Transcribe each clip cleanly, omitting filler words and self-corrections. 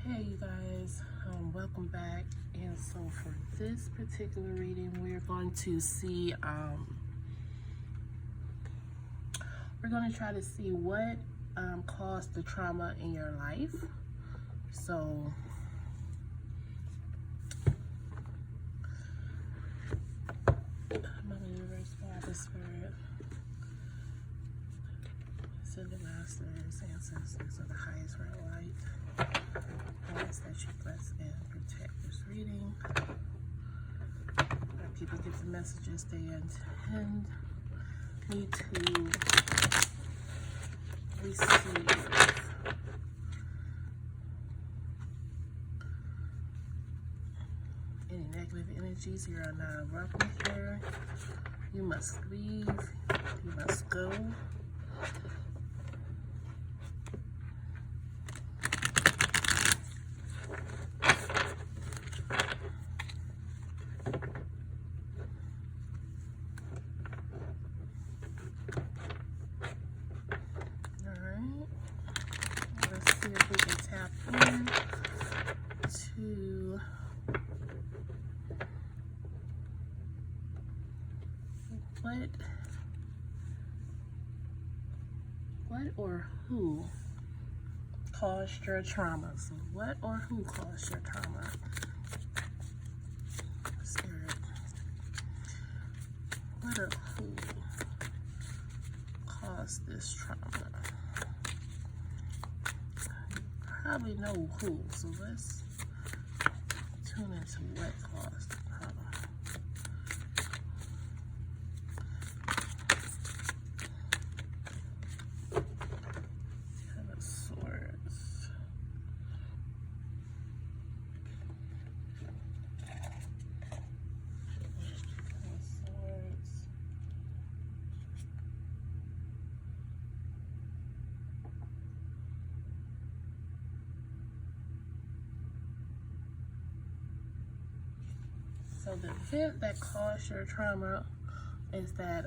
Hey you guys, welcome back. And so for this particular reading, we're going to see, we're going to try to see what caused the trauma in your life. So Mother Universe, Father Spirit, Ascended Masters, Ancestors of the highest realm of light, I ask that you bless and protect this reading. That people get the messages they intend me to receive. Any negative energies, you are not welcome here. You must leave. You must go. Let's see if we can tap in to what or who caused your trauma. So what or who caused your trauma? Spirit. What or who caused this trauma? Probably know who, so let's tune into what caused the trauma. Ten of Swords. Ten of Swords. So the event that caused your trauma is that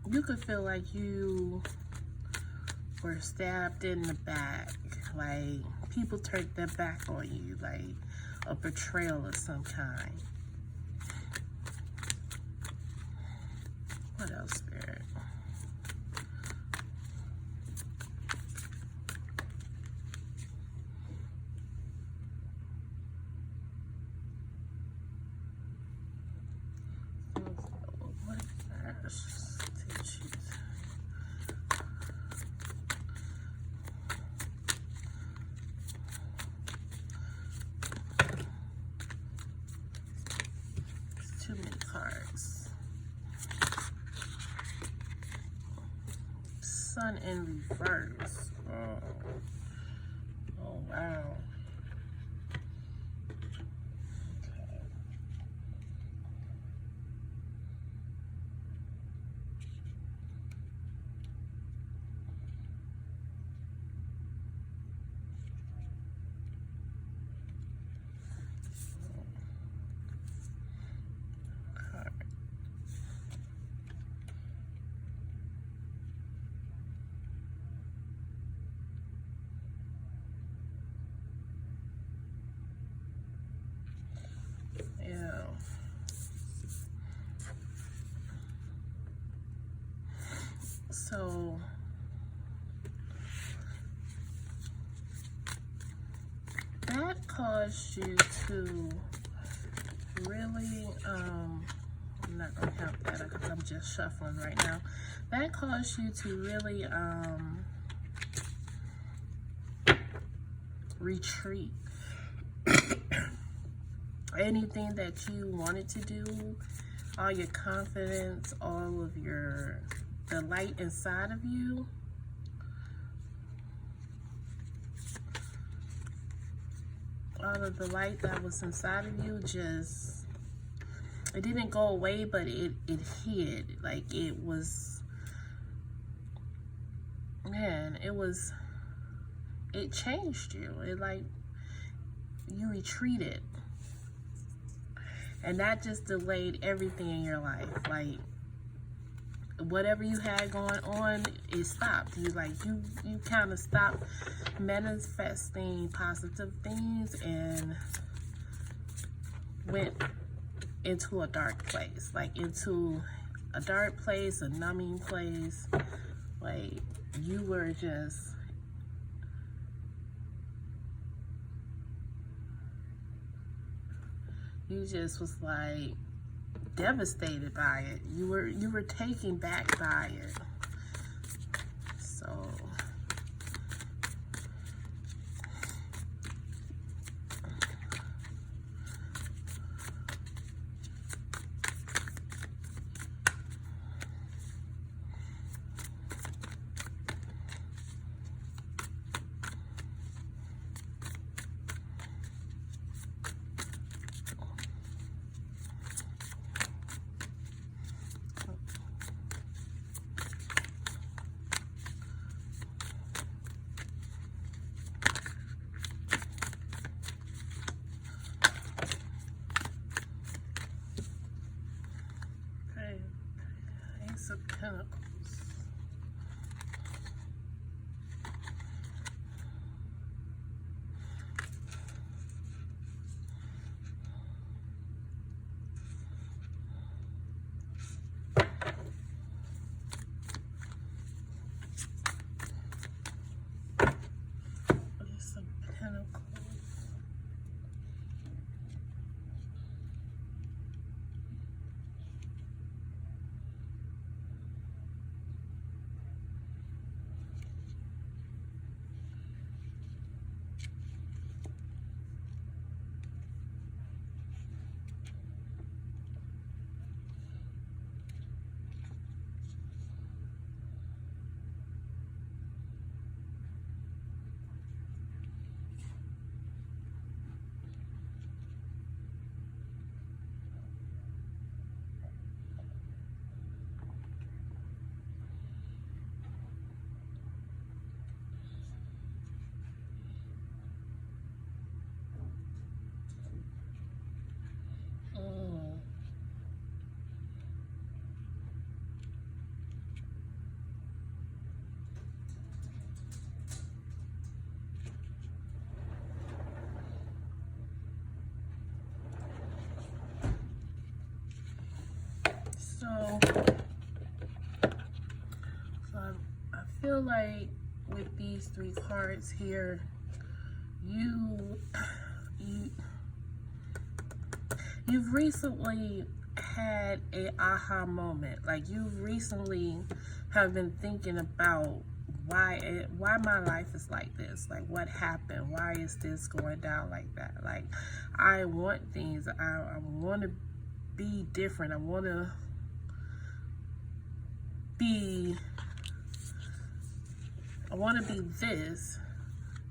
you could feel like you were stabbed in the back, like people turned their back on you, like a betrayal of some kind. What else, Spirit? Too many cards. Sun in reverse. Oh wow. Okay. Yeah. So that caused you to really, I'm not gonna count that because I'm just shuffling right now. That caused you to really retreat. Anything that you wanted to do, all your confidence, all of the light inside of you, all of the light that was inside of you, just, it didn't go away, but it hid. Like it was, man, it changed you. It like, you retreated. And that just delayed everything in your life. Like, whatever you had going on, it stopped. You kind of stopped manifesting positive things and went into a dark place, like into a dark place, a numbing place. Like you were just was like devastated by it. You were taken back by it. So Ace of Pentacles. Ace of Pentacles. So I feel like with these three cards here, you've recently had a aha moment. Like you've recently have been thinking about why my life is like this. Like what happened? Why is this going down like that? Like I want things. I want to be different. I want to be this.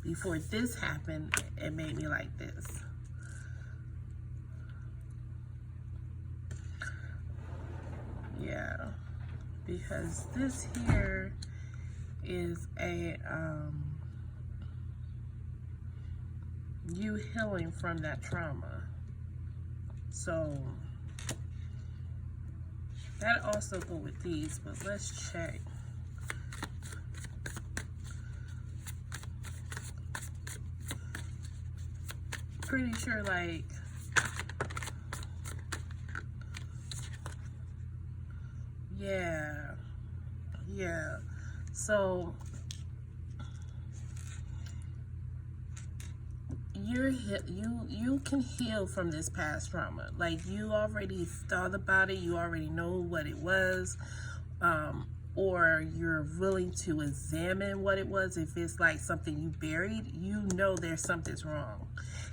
Before this happened, it made me like this. Yeah, because this here is a you healing from that trauma. So that also go with these, but let's check. Pretty sure, like, yeah. So you can heal from this past trauma. Like you already thought about it. You already know what it was. Or you're willing to examine what it was. If it's like something you buried, you know there's something's wrong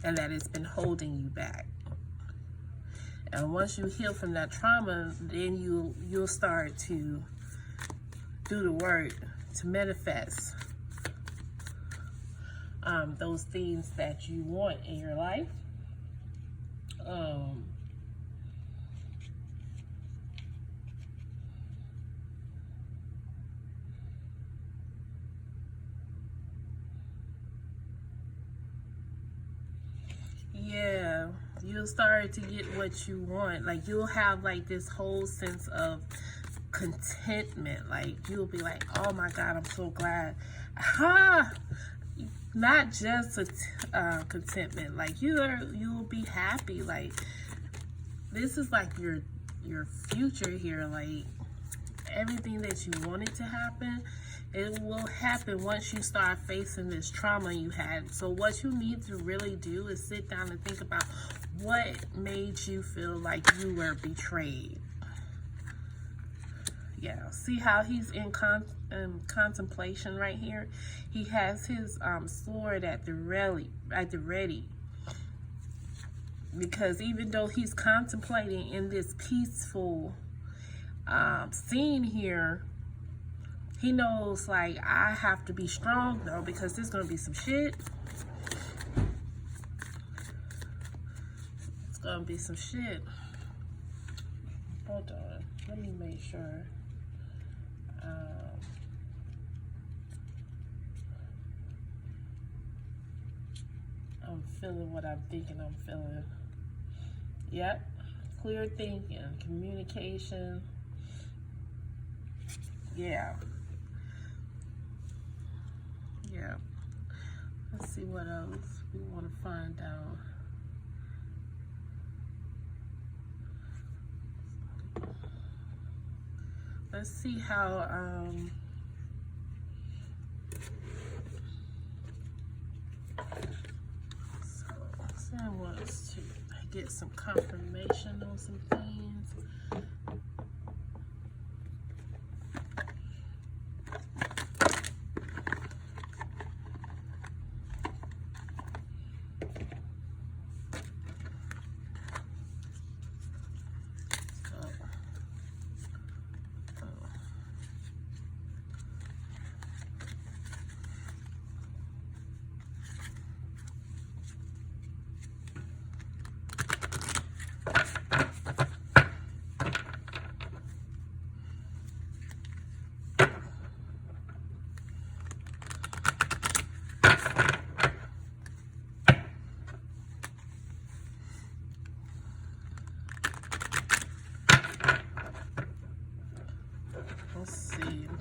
and that it's been holding you back. And once you heal from that trauma, then you'll start to do the work to manifest those things that you want in your life. Yeah, you'll start to get what you want. Like you'll have like this whole sense of contentment. Like, you'll be like, oh my God, I'm so glad. Not just a contentment. Like, you'll be happy. Like, this is like your future here. Like, everything that you wanted to happen, it will happen once you start facing this trauma you had. So what you need to really do is sit down and think about what made you feel like you were betrayed. Yeah, see how he's in contemplation right here? He has his sword at the ready. Because even though he's contemplating in this peaceful scene here, he knows, like, I have to be strong though, because there's gonna be some shit. It's gonna be some shit. Hold on, let me make sure. I'm feeling what I'm thinking I'm feeling. Yep, clear thinking, communication. Yeah. Yeah. Let's see what else we want to find out. Let's see how Sam wants to get some confirmation on some things.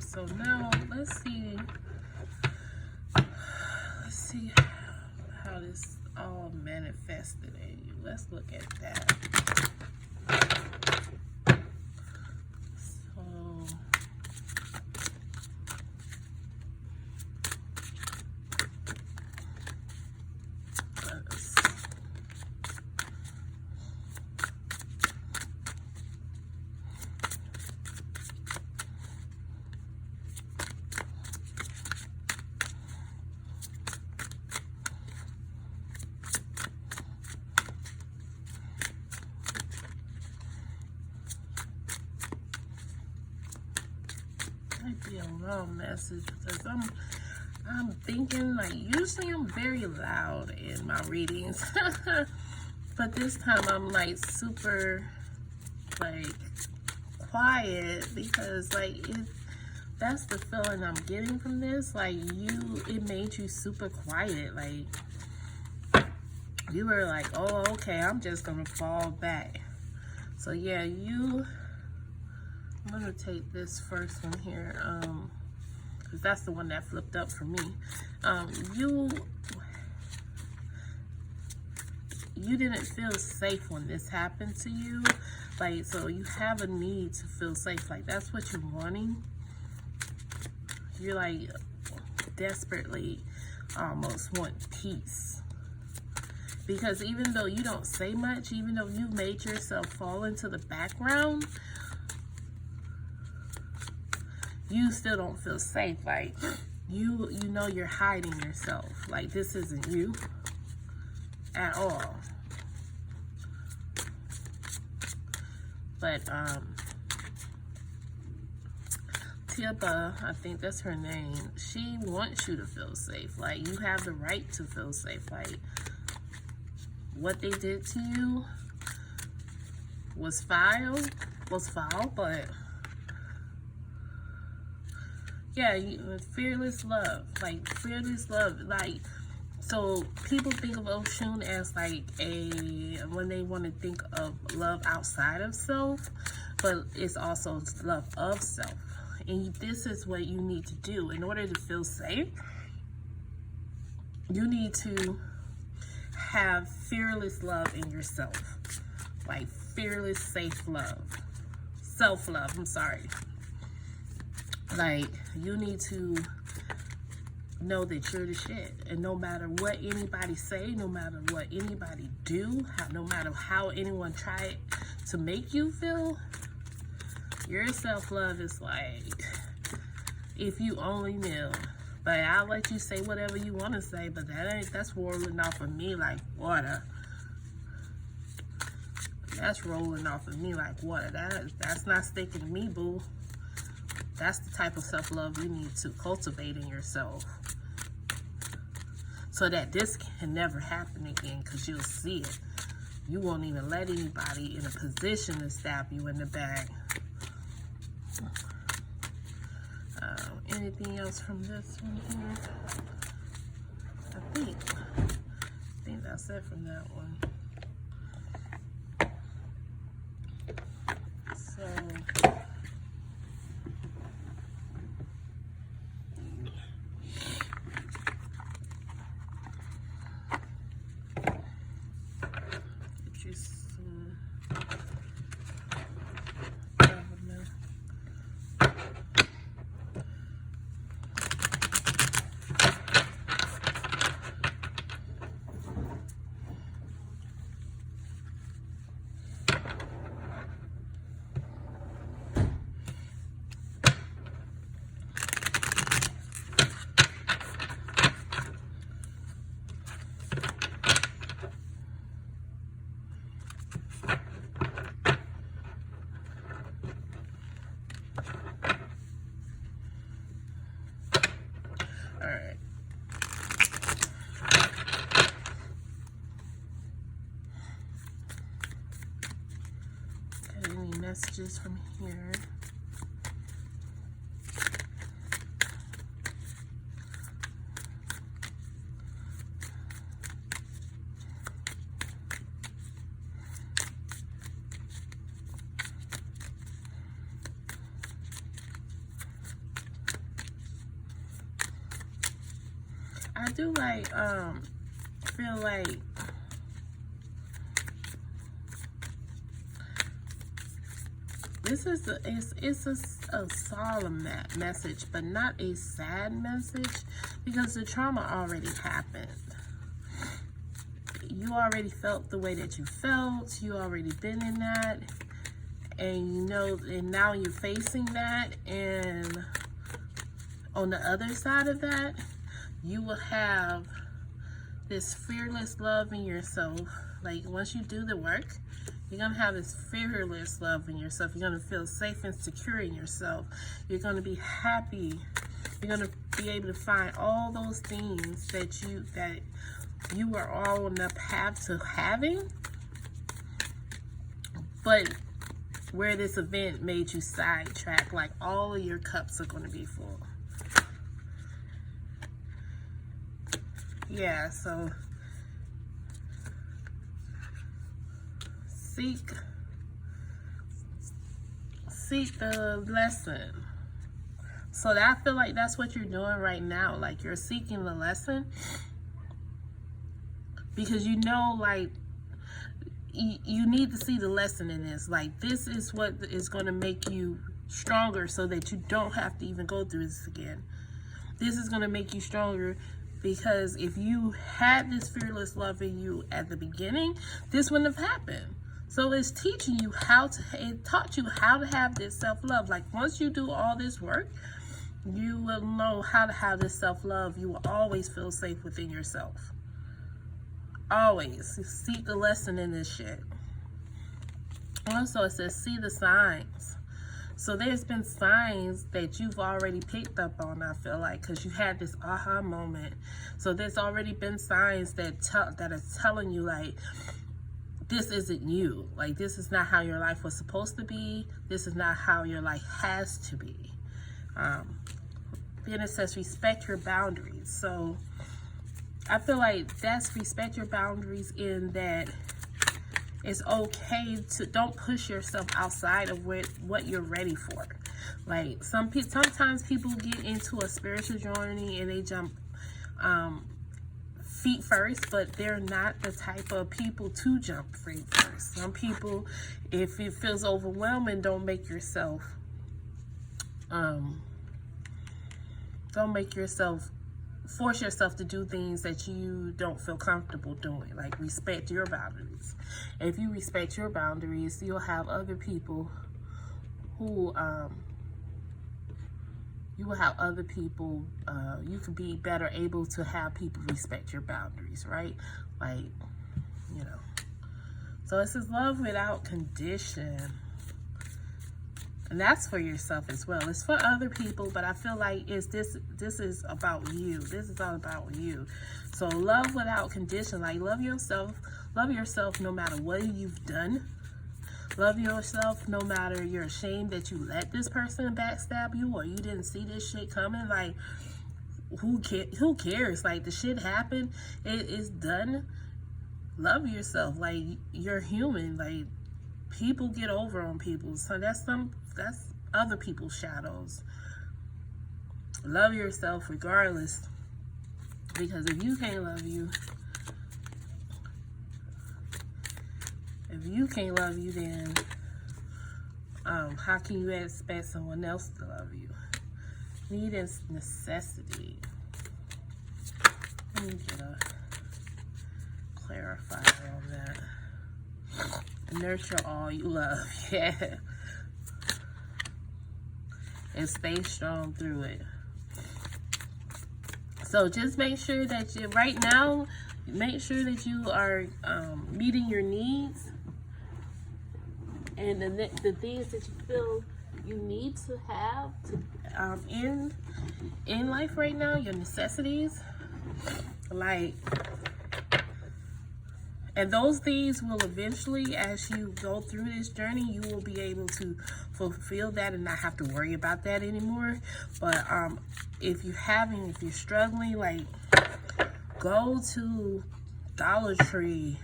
So now let's see how this all manifested in you. Let's look at that. Might be a long message because I'm thinking, like, usually I'm very loud in my readings, but this time I'm like super like quiet because like that's the feeling I'm getting from this. Like, it made you super quiet. Like, you were like, oh, okay, I'm just gonna fall back. So yeah, I'm gonna take this first one here, because that's the one that flipped up for me. You didn't feel safe when this happened to you. Like, so you have a need to feel safe. Like, that's what you're wanting. You're like desperately almost want peace. Because even though you don't say much, even though you made yourself fall into the background, you still don't feel safe. Like, you know you're hiding yourself. Like, this isn't you at all. But Tiba, I think that's her name, she wants you to feel safe. Like, you have the right to feel safe. Like, what they did to you was foul, but yeah, fearless love. Like, fearless love. Like, So people think of Oshun as like when they want to think of love outside of self, but it's also love of self. And this is what you need to do in order to feel safe. You need to have fearless love in yourself, like fearless, safe love, self-love. I'm sorry. Like, you need to know that you're the shit, and no matter what anybody say, no matter what anybody do, no matter how anyone try to make you feel, your self-love is like, if you only knew. But I'll let you say whatever you want to say, but that's rolling off of me like water. That's rolling off of me like water. That's not sticking to me, boo. That's the type of self-love you need to cultivate in yourself, so that this can never happen again, because you'll see it. You won't even let anybody in a position to stab you in the back. Anything else from this one here? I think that's it from that one. So messages from here. I do like feel like this is a solemn message, but not a sad message, because the trauma already happened. You already felt the way that you felt. You already been in that, and you know, and now you're facing that, and on the other side of that, you will have this fearless love in yourself. Like, once you do the work, you're going to have this fearless love in yourself. You're going to feel safe and secure in yourself. You're going to be happy. You're going to be able to find all those things that you were all on the path to having, but where this event made you sidetrack, like all of your cups are going to be full. Yeah, so seek the lesson. So that, I feel like that's what you're doing right now. Like, you're seeking the lesson, because you know, like, you need to see the lesson in this. Like, this is what is going to make you stronger, so that you don't have to even go through this again. This is going to make you stronger, because if you had this fearless love in you at the beginning, this wouldn't have happened. So it's teaching you it taught you how to have this self-love. Like, once you do all this work, you will know how to have this self-love. You will always feel safe within yourself. Always. Seek the lesson in this shit. Also, it says, see the signs. So there's been signs that you've already picked up on, I feel like, because you had this aha moment. So there's already been signs that are telling you, like, this isn't you. Like, this is not how your life was supposed to be. This is not how your life has to be. Then it says, respect your boundaries. So I feel like that's respect your boundaries in that it's okay to don't push yourself outside of what you're ready for. Like sometimes people get into a spiritual journey and they jump feet first, but they're not the type of people to jump feet first. Some people, if it feels overwhelming, don't make yourself force yourself to do things that you don't feel comfortable doing. Like, respect your boundaries. If you respect your boundaries, you'll have other people who you will have other people, you could be better able to have people respect your boundaries, right? Like, you know. So this is love without condition. And that's for yourself as well. It's for other people, but I feel like this is about you. This is all about you. So love without condition. Like, love yourself no matter what you've done. Love yourself no matter you're ashamed that you let this person backstab you or you didn't see this shit coming. Like, who cares? Like, the shit happened. It is done. Love yourself. Like, you're human. Like, people get over on people. So that's other people's shadows. Love yourself regardless. Because if you can't love you, then how can you expect someone else to love you? Need is necessity. Let me get a clarifier on that. Nurture all you love. Yeah. And stay strong through it. So just make sure that make sure that you are meeting your needs. And the things that you feel you need to have in life right now, your necessities, like, and those things will eventually, as you go through this journey, you will be able to fulfill that and not have to worry about that anymore. But if you're struggling, like, go to Dollar Tree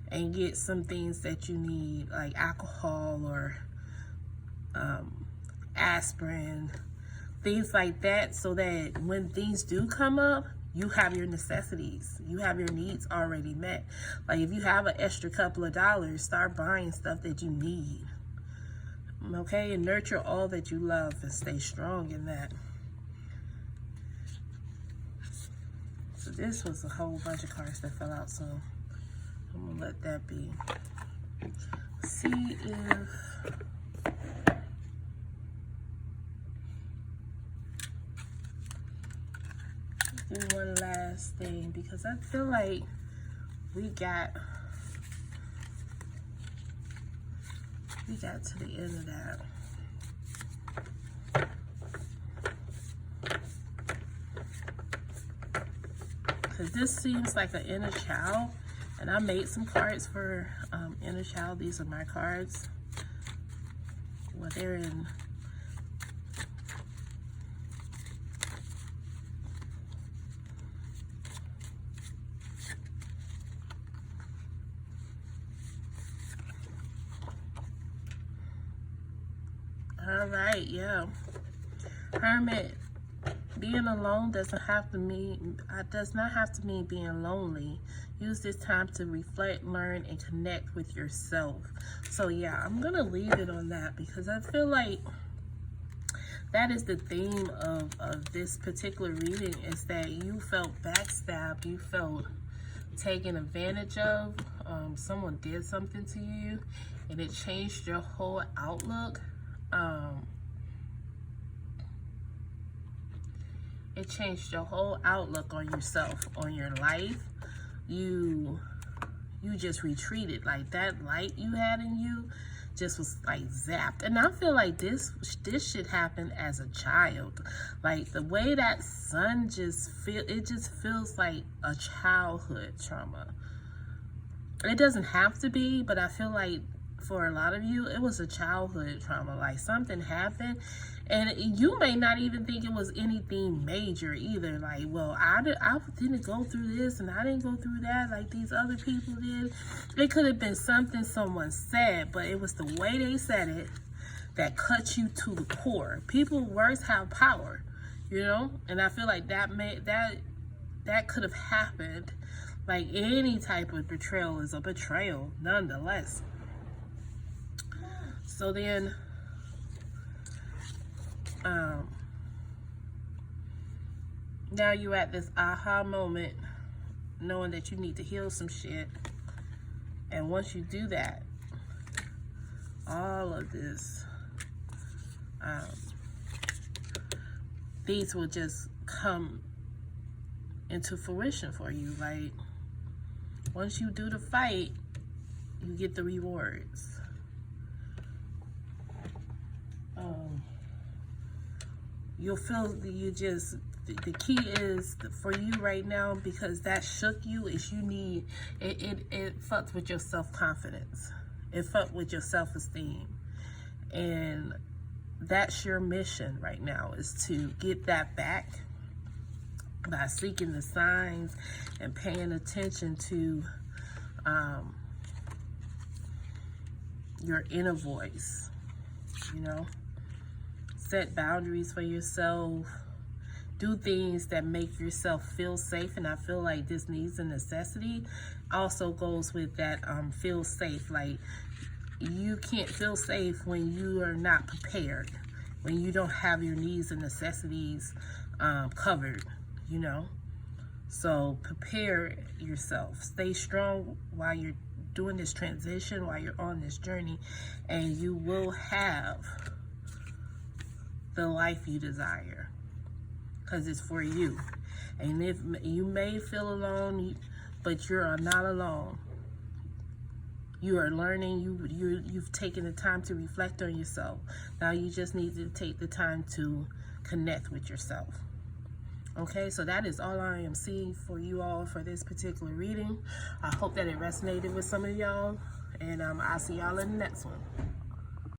and get some things that you need, like alcohol or aspirin, things like that, so that when things do come up, you have your necessities, you have your needs already met. Like, if you have an extra couple of dollars, start buying stuff that you need. Okay? And nurture all that you love and stay strong in that. So this was a whole bunch of cards that fell out, so I'm gonna let that be. See if do one last thing, because I feel like we got to the end of that. Because this seems like an inner child. And I made some cards for inner child. These are my cards. Well, they're in. All right, yeah. Hermit. Being alone does not have to mean being lonely. Use this time to reflect, learn, and connect with yourself. So yeah, I'm gonna leave it on that, because I feel like that is the theme of this particular reading, is that you felt backstabbed, you felt taken advantage of. Someone did something to you and it changed your whole outlook. It changed your whole outlook on yourself, on your life. You just retreated. Like, that light you had in you just was like zapped. And I feel like this should happen as a child. Like, the way that sun just feels like a childhood trauma. It doesn't have to be, but I feel like for a lot of you, it was a childhood trauma. Like something happened and you may not even think it was anything major either. Like, well, I didn't go through this and I didn't go through that like these other people did. It could have been something someone said, but it was the way they said it that cut you to the core. People's words have power, you know? And I feel like that could have happened. Like any type of betrayal is a betrayal nonetheless. So then now you're at this aha moment, knowing that you need to heal some shit. And once you do that, all of this, these will just come into fruition for you. Like, once you do the fight, you get the rewards. You'll feel that the key is for you right now, because that shook you, is you need, it fucks with your self-confidence. It fucks with your self-esteem. And that's your mission right now, is to get that back by seeking the signs and paying attention to your inner voice, you know? Set boundaries for yourself. Do things that make yourself feel safe. And I feel like this needs and necessity also goes with that feel safe. Like, you can't feel safe when you are not prepared, when you don't have your needs and necessities covered, you know? So prepare yourself. Stay strong while you're doing this transition, while you're on this journey, and you will have the life you desire, because it's for you. And if you may feel alone, but you are not alone. You are learning. You've taken the time to reflect on yourself. Now you just need to take the time to connect with yourself. Okay, so that is all I am seeing for you all for this particular reading. I hope that it resonated with some of y'all, and I'll see y'all in the next one.